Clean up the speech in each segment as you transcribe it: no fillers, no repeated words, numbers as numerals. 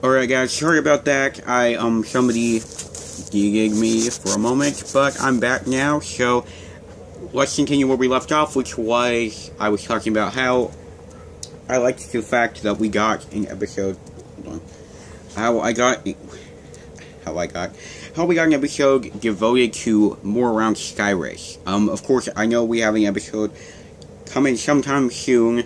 Alright guys, sorry about that. Somebody de-gigged me for a moment, but I'm back now, so let's continue where we left off, which was, I was talking about how I liked the fact that we got an episode, hold on, how we got an episode devoted to more around Skyrace. Of course, I know we have an episode coming sometime soon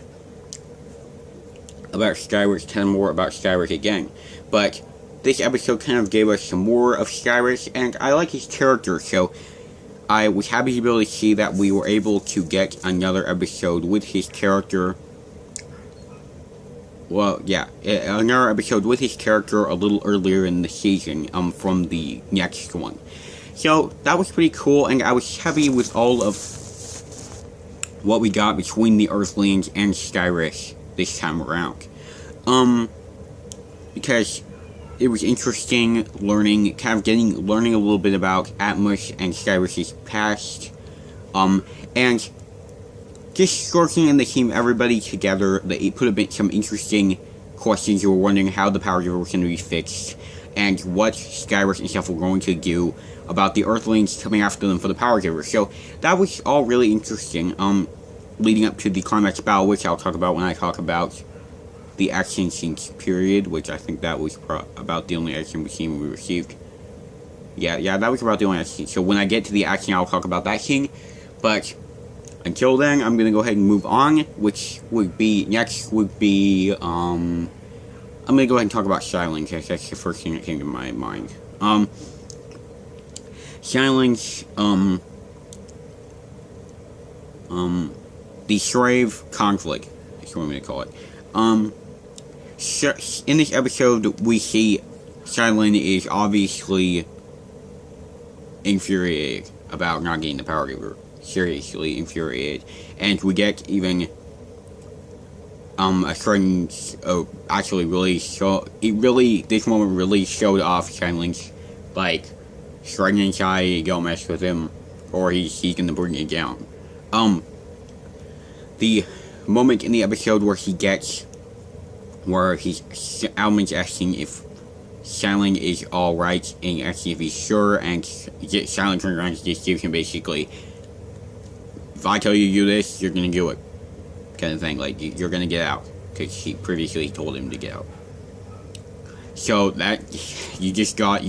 about Skyrace, 10 more about Skyrace again. But this episode kind of gave us some more of Skyrace, and I like his character, so I was happy to be able to see that we were able to get another episode with his character. Well, yeah, another episode with his character a little earlier in the season, from the next one. So, that was pretty cool, and I was happy with all of what we got between the Earthlings and Skyrace this time around. Because it was interesting learning a little bit about Atmos and Skyrace's past, and just working in the team, everybody together, it put a bit some interesting questions. You were wondering how the power giver was going to be fixed, and what Skyrace and stuff were going to do about the Earthlings coming after them for the power giver. So that was all really interesting, leading up to the climax battle, which I'll talk about when I talk about the action scenes period, which I think that was about the only action scene we received. Yeah, that was about the only action scene. So when I get to the action, I'll talk about that scene. But until then, I'm gonna go ahead and move on, which would be next would be I'm gonna go ahead and talk about Silence, because that's the first thing that came to my mind. Silence, the Shrave conflict, that's what I'm gonna call it. In this episode, we see Silent is obviously infuriated about not getting the power giver. Seriously infuriated. And we get even, a certain, actually this moment really showed off Silent's, like, threatening side, don't mess with him, or he's gonna bring it down. The moment in the episode where Almond's asking if Silent is alright, and asking if he's sure, and Silent turns around and just gives him basically, if I tell you to do this, you're gonna do it, kind of thing, like, you're gonna get out, because he previously told him to get out. So that, you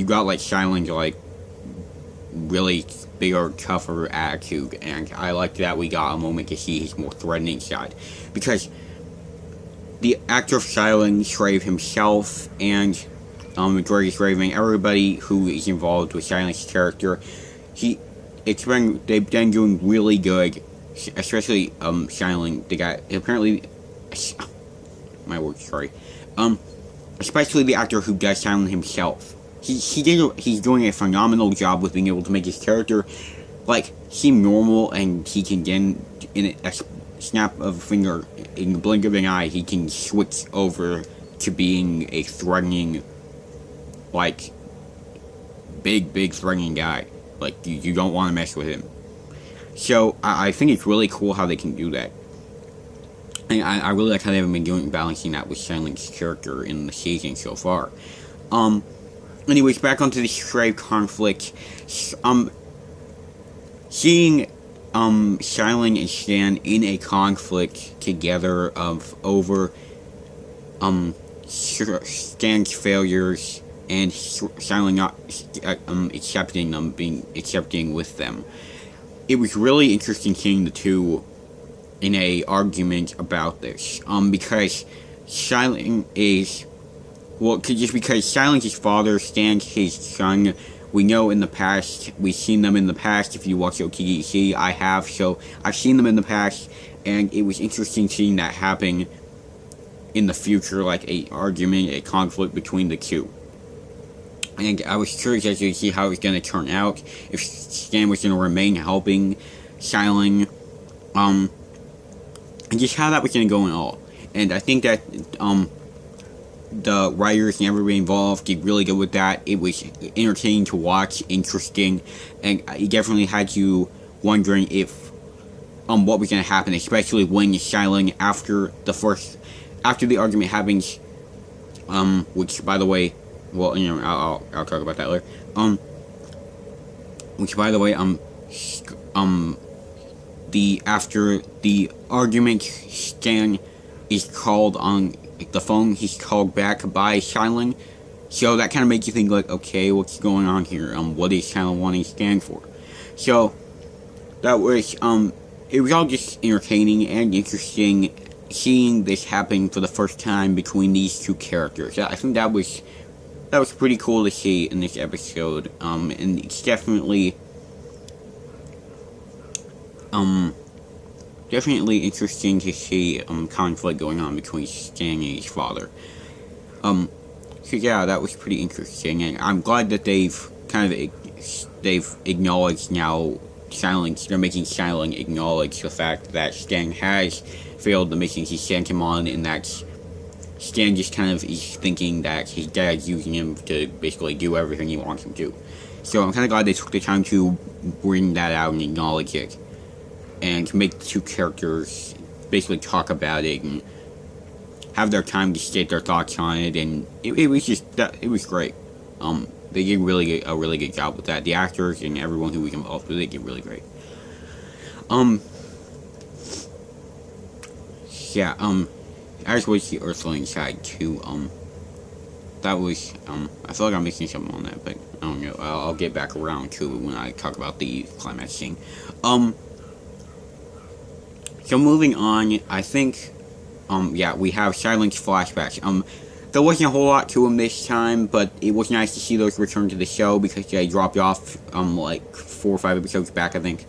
got like Silent's, like, really bigger, tougher attitude, and I like that we got a moment to see his more threatening side, because the actor of Silent, Shrave himself, and Majority Sraving, everybody who is involved with Silent's character, they've been doing really good, especially Silent, the guy, apparently, especially the actor who does Silent himself. He's doing a phenomenal job with being able to make his character, like, seem normal, and he can then, in a snap of a finger, in the blink of an eye, he can switch over to being a threatening, like, big threatening guy. Like, you don't want to mess with him. So, I think it's really cool how they can do that. And I really like how they've been balancing that with Silent's character in the season so far. Anyways, back onto the Shrave conflict. Seeing Silent and Stan in a conflict together over Stan's failures and Silent not accepting with them. It was really interesting seeing the two in a argument about this. Because Silent is, well, just because Silent is father, Stan's his son. We know in the past, we've seen them in the past. If you watch OTDC, I have, so I've seen them in the past, and it was interesting seeing that happen in the future, like a conflict between the two. And I was curious as to see how it was going to turn out, if Stan was going to remain helping Silent, and just how that was going to go and all. And I think that, the writers and everybody involved did really good with that. It was entertaining to watch, interesting, and it definitely had you wondering if what was going to happen, especially when Silent, after the argument happens, which by the way, well, I'll talk about that later. Which by the way, after the argument, Stan is called on the phone. He's called back by Silent. So that kind of makes you think, like, okay, what's going on here? What is Silent wanting Stan for? So that was it was all just entertaining and interesting seeing this happen for the first time between these two characters. I think that was pretty cool to see in this episode. And it's definitely interesting to see conflict going on between Stan and his father. So yeah, that was pretty interesting, and I'm glad that they've acknowledged now. They're making Silent acknowledge the fact that Stan has failed the mission he sent him on, and that Stan just kind of is thinking that his dad's using him to basically do everything he wants him to. So I'm kind of glad they took the time to bring that out and acknowledge it, and to make the two characters basically talk about it and have their time to state their thoughts on it, and it was great. They did a really good job with that. The actors and everyone who was involved with it did really great. Yeah, as was the Earthling side too. That was, I feel like I'm missing something on that, but I don't know. I'll get back around to it when I talk about the climax scene. So moving on, I think, yeah, we have Silent's flashbacks. There wasn't a whole lot to them this time, but it was nice to see those return to the show because they dropped off, like 4 or 5 episodes back, I think.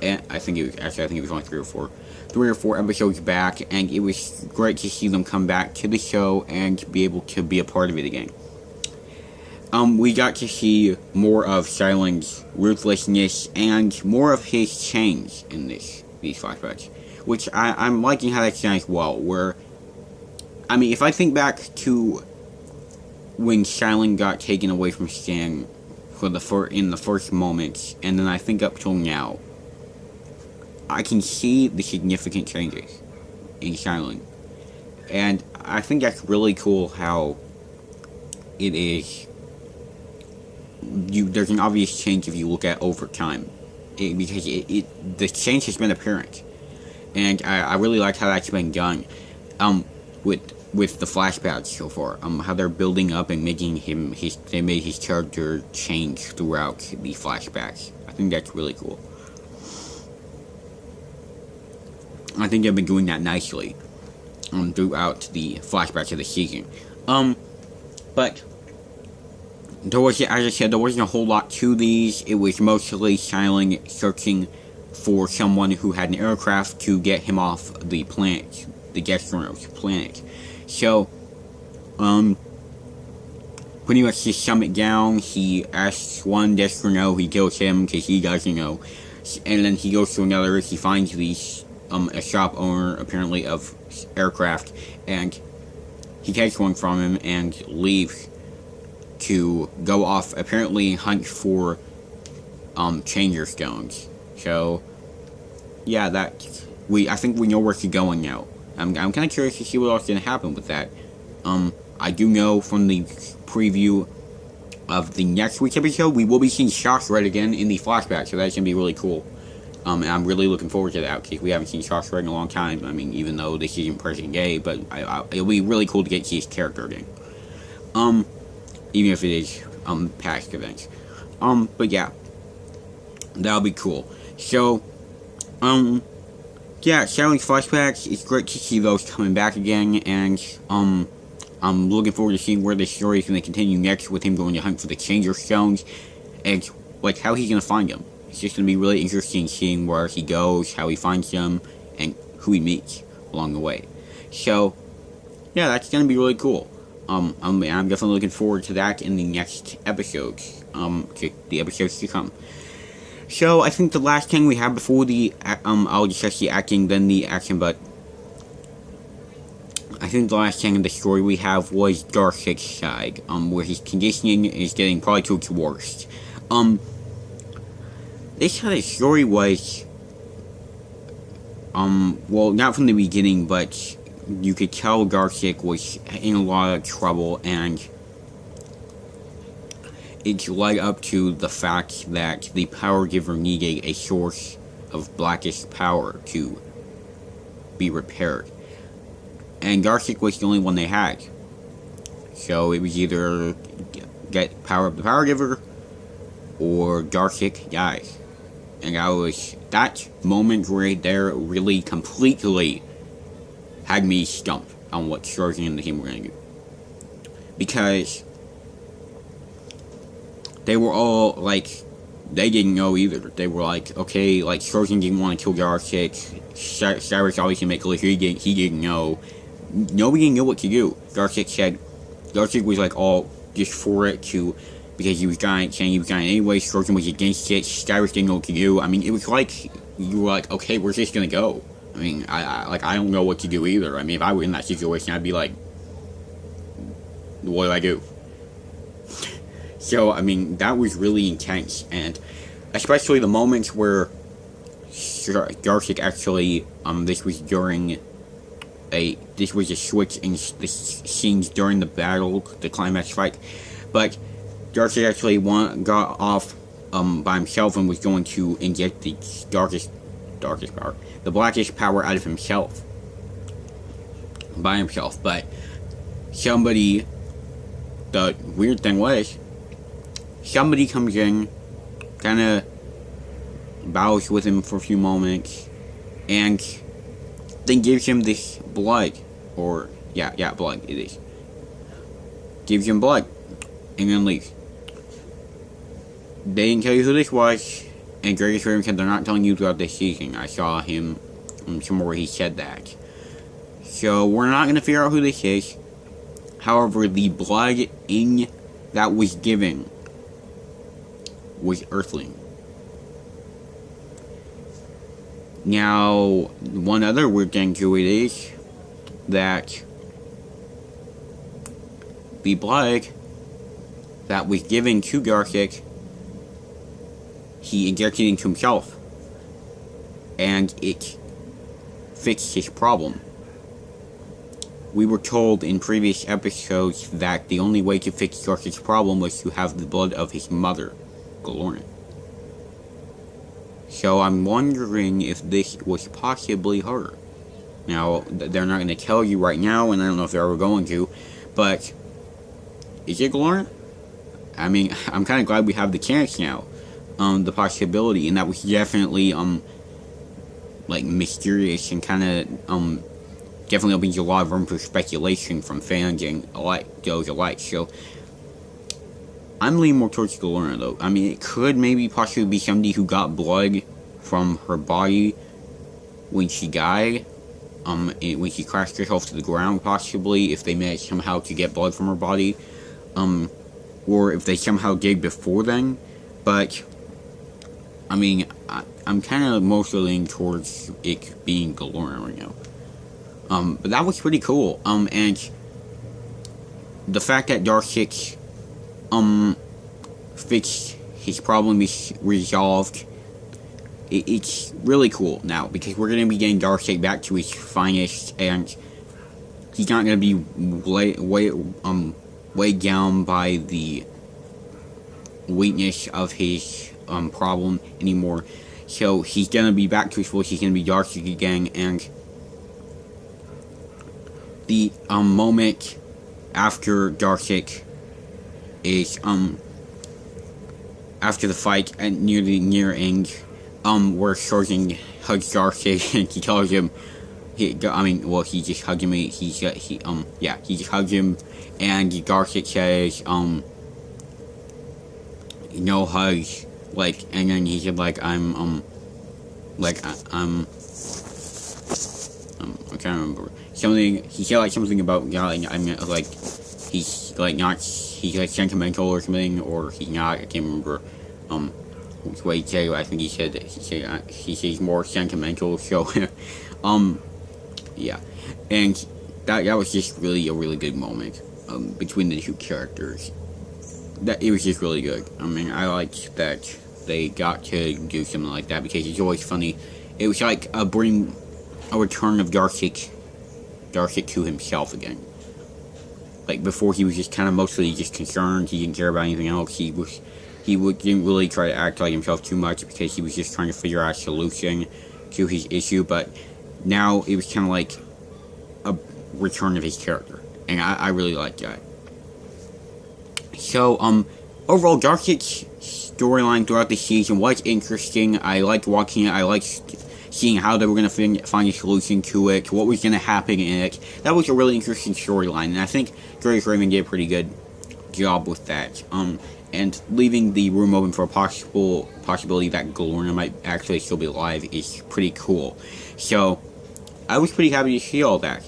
And I think it was only 3 or 4 episodes back, and it was great to see them come back to the show and be able to be a part of it again. We got to see more of Silent's ruthlessness and more of his change in these flashbacks, which I'm liking how that's done as well, where, I mean, if I think back to when Silent got taken away from Stan in the first moments, and then I think up till now, I can see the significant changes in Silent. And I think that's really cool how it is. There's an obvious change if you look at over time, because the change has been apparent, and I really like how that's been done. With the flashbacks so far, how they're building up and making they made his character change throughout the flashbacks. I think that's really cool. I think they've been doing that nicely, throughout the flashbacks of the season. But there was, as I said, there wasn't a whole lot to these. It was mostly Silent searching for someone who had an aircraft to get him off the planet, the Gastronom's planet. So, pretty much to sum it down, he asks one Gastrono, he kills him because he doesn't know, and then he goes to another, he finds a shop owner, apparently, of aircraft, and he takes one from him and leaves to go off, apparently hunt for, changer stones. So, yeah, I think we know where he's going now. I'm kind of curious to see what else is going to happen with that. I do know from the preview of the next week's episode, we will be seeing Shock's Red again in the flashback, so that's going to be really cool. And I'm really looking forward to that, because we haven't seen Shock's Red in a long time. I mean, even though this isn't present day, but it'll be really cool to get his character again. Even if it is, past events. But yeah, that'll be cool. So, yeah, Silent's flashbacks, it's great to see those coming back again, and, I'm looking forward to seeing where this story is going to continue next, with him going to hunt for the Changer Stones, and, like, how he's going to find them. It's just going to be really interesting seeing where he goes, how he finds them, and who he meets along the way. So, yeah, that's going to be really cool. I'm definitely looking forward to that in the next episodes, the episodes to come. So, I think the last thing we have before I'll discuss the acting, then the action, but I think the last thing in the story we have was Darkseid's side, where his conditioning is getting probably to its worst. This side of the story was, well, not from the beginning, but you could tell Darkseid was in a lot of trouble, and it led up to the fact that the Power Giver needed a source of blackest power to be repaired. And Darkseid was the only one they had. So it was either get power of the Power Giver or Darkseid dies. And that moment right there really completely had me stumped on what Scourging and the team were going to do. Because they were all like, they didn't know either. They were like, okay, like Scourging didn't want to kill Darkseid. Cyrus obviously made clear he didn't know. Nobody knew what to do. Darkseid was like all just for it to, because he was saying he was dying anyway. Scourging was against it. Cyrus didn't know what to do. I mean, it was like you were like, okay, where's this gonna go? I mean, I don't know what to do either. I mean, if I were in that situation, I'd be like, what do I do? So, I mean, that was really intense, and especially the moments where Darkseid actually, this was a switch in the scenes during the battle, the climax fight, but Darkseid actually got off by himself and was going to inject the darkest power, the blackest power out of himself, by himself, but the weird thing was, somebody comes in, kind of battles with him for a few moments, and then gives him this blood, or, blood, it is. Gives him blood, and then leaves. They didn't tell you who this was, and Greatest Raven said they're not telling you throughout this season. I saw him somewhere where he said that. So, we're not going to figure out who this is. However, the blood that was given was Earthling. Now, one other weird thing to it is that the blood that was given to Darkseid, he injected into himself, and it fixed his problem. We were told in previous episodes that the only way to fix Darkseid's problem was to have the blood of his mother, Galorna. So I'm wondering if this was possibly her. Now, they're not going to tell you right now, and I don't know if they're ever going to, but is it Galorna? I mean, I'm kind of glad we have the chance now, the possibility, and that was definitely, like, mysterious and kind of, definitely opens a lot of room for speculation from fans and those alike. So I'm leaning more towards Galorna, though. I mean, it could maybe possibly be somebody who got blood from her body when she died, when she crashed herself to the ground, possibly, if they managed somehow to get blood from her body, or if they somehow did before then. But I mean, I'm kind of mostly leaning towards it being Galorna right now. But that was pretty cool. And the fact that Darkseid, fixed his problem, is resolved, it's really cool now, because we're going to be getting Darkseid back to his finest, and he's not going to be weighed down by the weakness of his, problem anymore. So he's going to be back to his fullest, he's going to be Darkseid again, and the moment after Darkseid is after the fight and near end, where Scourging hugs Darkseid and he tells him, he just hugged him. He just hugged him, and Darkseid says, no hugs, like, and then he said, like, I'm I can't remember. He said like something about, like, he's like not, he's like sentimental or something, or he's not, I can't remember, which way he said. I think he said he's more sentimental, so, yeah, and that was just really a really good moment, between the two characters. It was just really good. I mean, I liked that they got to do something like that, because it's always funny. It was like a return of Darkseid Darkseid to himself again. Like, before he was just kind of mostly just concerned, he didn't care about anything else, didn't really try to act like himself too much because he was just trying to figure out a solution to his issue, but now it was kind of like a return of his character, and I really like that. So, overall, Darkseid's storyline throughout the season was interesting. I liked watching it. I liked seeing how they were going to find a solution to it, what was going to happen in it. That was a really interesting storyline, and I think Grace Raymond did a pretty good job with that. And leaving the room open for a possibility that Galorna might actually still be alive is pretty cool. So, I was pretty happy to see all that.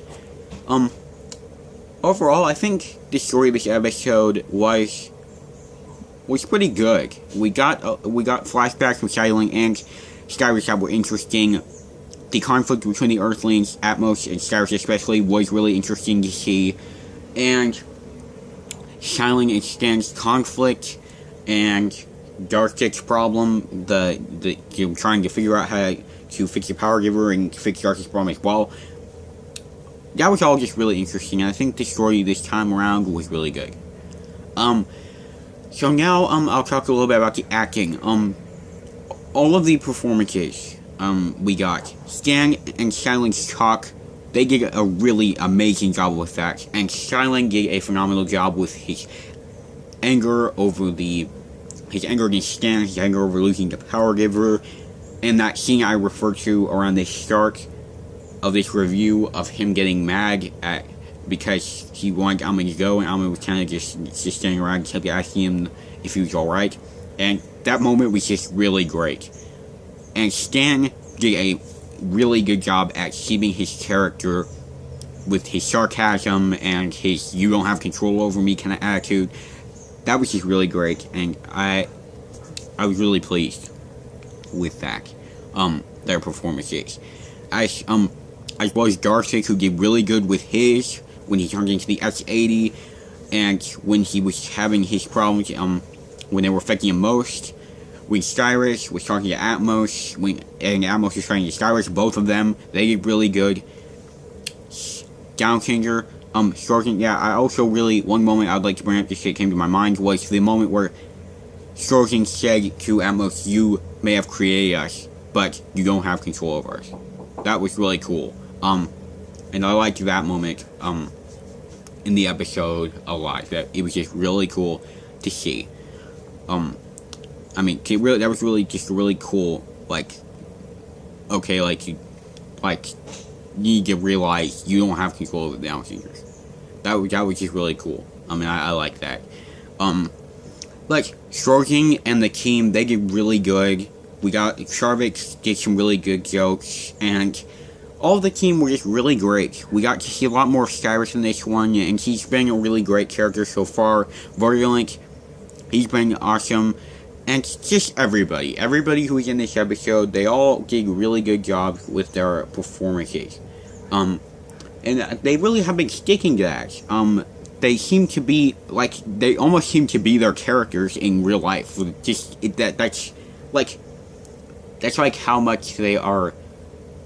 Overall, I think the story of this episode was pretty good. We got flashbacks from Xialing and Skyrus that were interesting. The conflict between the Earthlings, Atmos, and Skyrus especially was really interesting to see. And Xialing and Stan's conflict and Darkseid's problem, trying to figure out how to fix the Power Giver and fix Darkseid's problem as well. That was all just really interesting, and I think the story this time around was really good. So now, I'll talk a little bit about the acting. All of the performances, we got. Stan and Xialing's talk, they did a really amazing job with that, and Xialing did a phenomenal job with his anger against Stan, his anger over losing the Power Giver, and that scene I referred to around the start of this review of him getting mad because he wanted Alma to go, and Alma was kind of just standing around and kept asking him if he was alright, and that moment was just really great. And Stan did a really good job at keeping his character with his sarcasm and his "you don't have control over me" kind of attitude. That was just really great, and I was really pleased with that, their performances. As well as Darkseid, who did really good with his, when he turned into the X-80, and when he was having his problems, when they were affecting him most. When Skyrus was talking to Atmos, and Atmos was talking to Skyrus, both of them, they did really good. Downsinger, Scorpion, yeah, I also really, one moment I'd like to bring up, just that came to my mind, was the moment where Scorpion said to Atmos, "You may have created us, but you don't have control over us." That was really cool. And I liked that moment, in the episode a lot. That it was just really cool to see. I mean, that was really just really cool. Like, okay, you need to realize you don't have control over the Downsingers. That was just really cool. I mean, I like that. Stroking and the team, they did really good. We got Sharvik did some really good jokes, and all of the team were just really great. We got to see a lot more of Skyrus in this one, and he's been a really great character so far. Virulent, he's been awesome. And just everybody who was in this episode, they all did really good jobs with their performances. And they really have been sticking to that. They seem to be, they almost seem to be their characters in real life. That's how much they are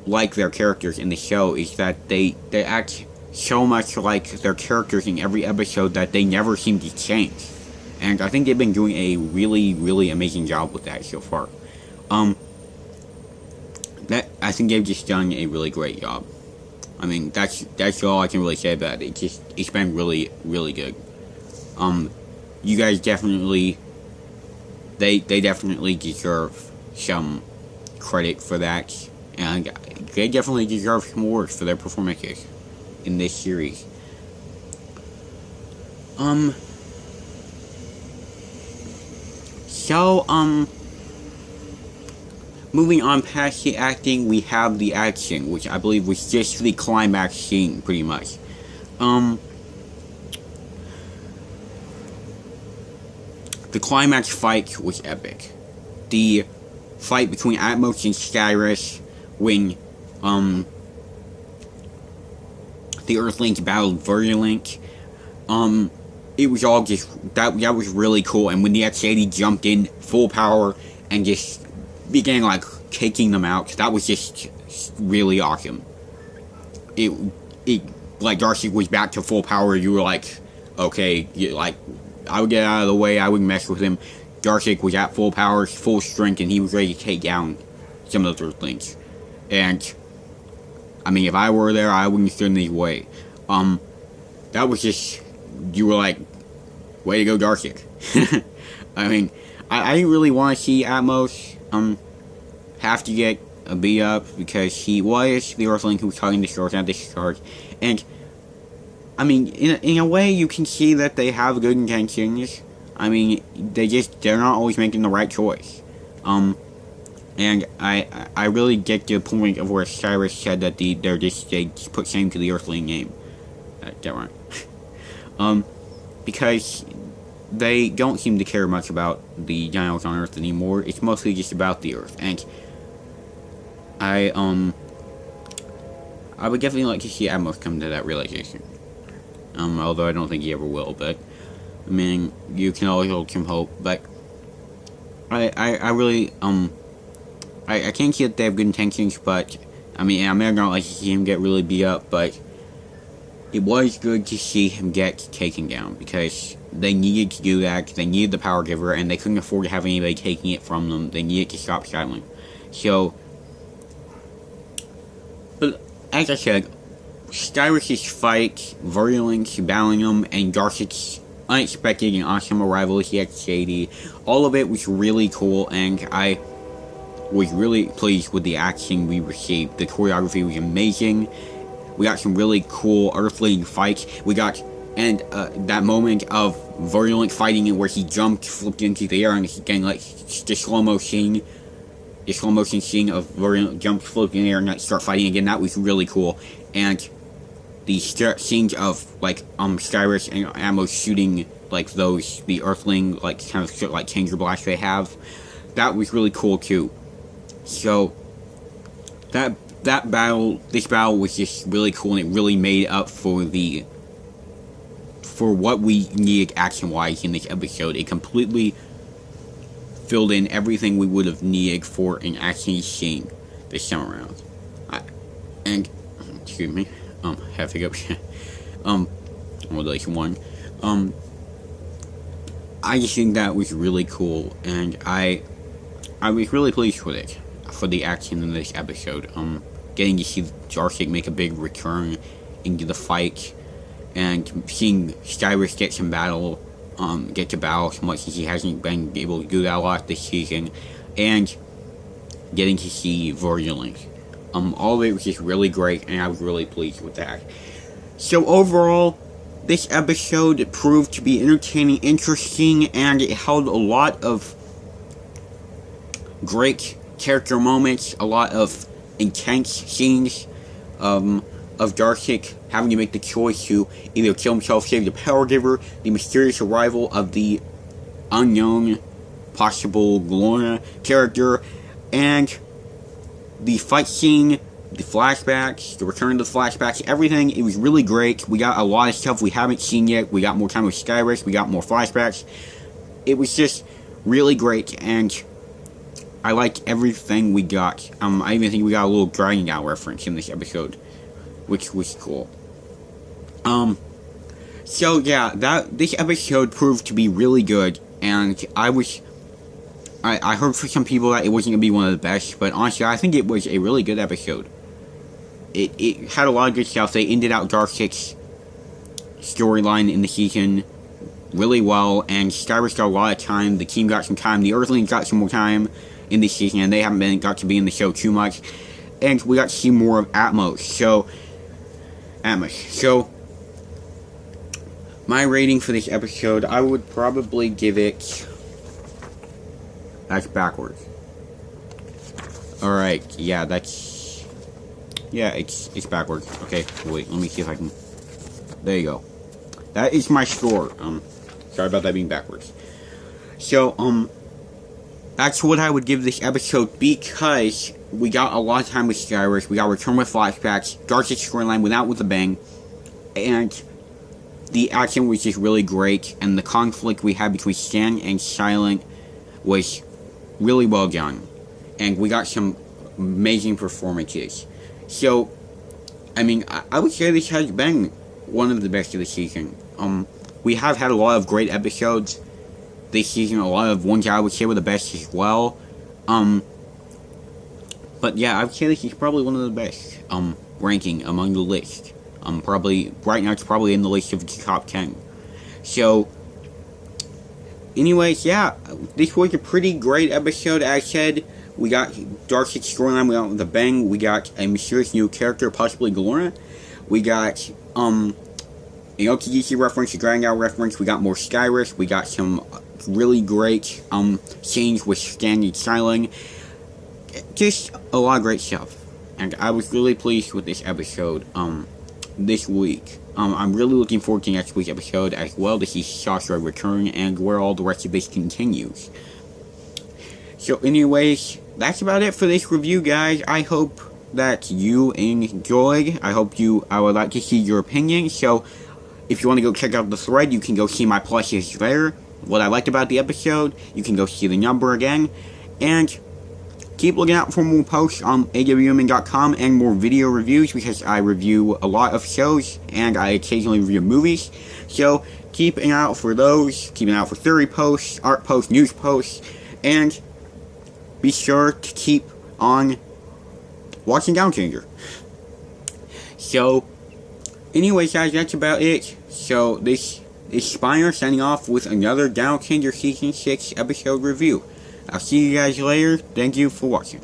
like their characters in the show, is that they act so much like their characters in every episode that they never seem to change. And I think they've been doing a really, really amazing job with that so far. I think they've just done a really great job. I mean, that's all I can really say about it. It's been really, really good. You guys definitely, they definitely deserve some credit for that, and they definitely deserve some awards for their performances in this series. So, moving on past the acting, we have the action, which I believe was just the climax scene, pretty much. The climax fight was epic. The fight between Atmos and Skyrus, when, the Earthlings battled Virulent, it was all just, that was really cool, and when the X-80 jumped in full power and just began, taking them out, that was just really awesome. It like Darcy was back to full power, you were like, okay, like I would get out of the way, I wouldn't mess with him. Darcy was at full power, full strength, and he was ready to take down some of those Earthlings. And I mean, if I were there, I wouldn't stand in his way. That was just, you were like, way to go, Darcy. I mean, I didn't really want to see Atmos have to get a beat up, because he was the Earthling who was talking to Shores at the start. And I mean, in a way, you can see that they have good intentions. I mean, they're not always making the right choice. And I really get the point of where Cyrus said that they just put shame to the Earthling name. That right. Because they don't seem to care much about the dinos on Earth anymore. It's mostly just about the Earth. And I would definitely like to see Atmos come to that realization. Although I don't think he ever will, but I mean, you can always hold some hope. But I really I can't see that they have good intentions, but I mean, I'm not like to see him get really beat up, but it was good to see him get taken down, because they needed to do that. They needed the power giver, and they couldn't afford to have anybody taking it from them. They needed to stop Shailing. So, but as I said, Cyrus's fight, Virulence, battling him, and Darcy's unexpected and awesome arrival here at Shady, all of it was really cool, and I was really pleased with the action we received. The choreography was amazing. We got some really cool Earthling fights. We got, and that moment of Virulent fighting it where he jumped, flipped into the air, and again, like, the slow motion scene of Virulent jump, flipped in the air, and start fighting again. That was really cool. And the scenes of, like, Cyrus and Atmos shooting, like, the Earthling, like, kind of, like, changer blast they have, that was really cool, too. So, this battle was just really cool, and it really made up for what we needed action-wise in this episode. It completely filled in everything we would have needed for an action scene this time around. Excuse me, have to go. Like one. I just think that was really cool, and I was really pleased with it, for the action in this episode. Getting to see Darcy make a big return into the fight, and seeing Cyrus get to battle so much, since he hasn't been able to do that a lot this season, and getting to see Virulence. All of it was just really great, and I was really pleased with that. So overall, this episode proved to be entertaining, interesting, and it held a lot of great character moments, a lot of intense scenes of Darcy having to make the choice to either kill himself, save the power giver, the mysterious arrival of the unknown possible Glorna character, and the fight scene, the flashbacks, the return to the flashbacks, everything. It was really great. We got a lot of stuff we haven't seen yet. We got more time with Cyrus, we got more flashbacks. It was just really great, and I liked everything we got. I even think we got a little Dragon Gal reference in this episode, which was cool. So yeah, this episode proved to be really good, and I heard from some people that it wasn't gonna be one of the best, but honestly, I think it was a really good episode. It had a lot of good stuff. They ended out Dark's storyline in the season really well, and Cyrus got a lot of time. The team got some time. The Earthlings got some more time in this season, and they haven't got to be in the show too much, and we got to see more of Atmos. So my rating for this episode, I would probably give it, that's backwards. Alright, yeah, it's backwards. Okay, wait, let me see if I can, there you go. That is my score. Sorry about that being backwards. So, that's what I would give this episode, because we got a lot of time with Cyrus, we got return with flashbacks, Darcy's storyline went out with a bang, and the action was just really great, and the conflict we had between Stan and Silent was really well done, and we got some amazing performances. So, I mean, I would say this has been one of the best of the season. We have had a lot of great episodes this season, a lot of ones I would say were the best as well. But yeah, I would say this is probably one of the best, ranking among the list. Probably, right now it's probably in the list of the top 10. So, anyways, yeah, this was a pretty great episode. As I said, we got Darcy's storyline, we got with a bang, we got a mysterious new character, possibly Galorna. We got, an OTGC reference, a Dragon Hour reference, we got more Skyrus, we got some really great, scenes with Stan and Styling. Just a lot of great stuff. And I was really pleased with this episode, this week. I'm really looking forward to next week's episode as well to see Sasha return and where all the rest of this continues. So anyways, that's about it for this review, guys. I hope that you enjoyed. I would like to see your opinion. So if you want to go check out the thread, you can go see my plushes there. What I liked about the episode, you can go see the number again. And keep looking out for more posts on AWMN.com and more video reviews, because I review a lot of shows and I occasionally review movies. So keep an eye out for those. Keep an eye out for theory posts, art posts, news posts, and be sure to keep on watching Downchanger. So, anyways, guys, that's about it. So this is Spiner signing off with another Downchanger Season 6 episode review. I'll see you guys later. Thank you for watching.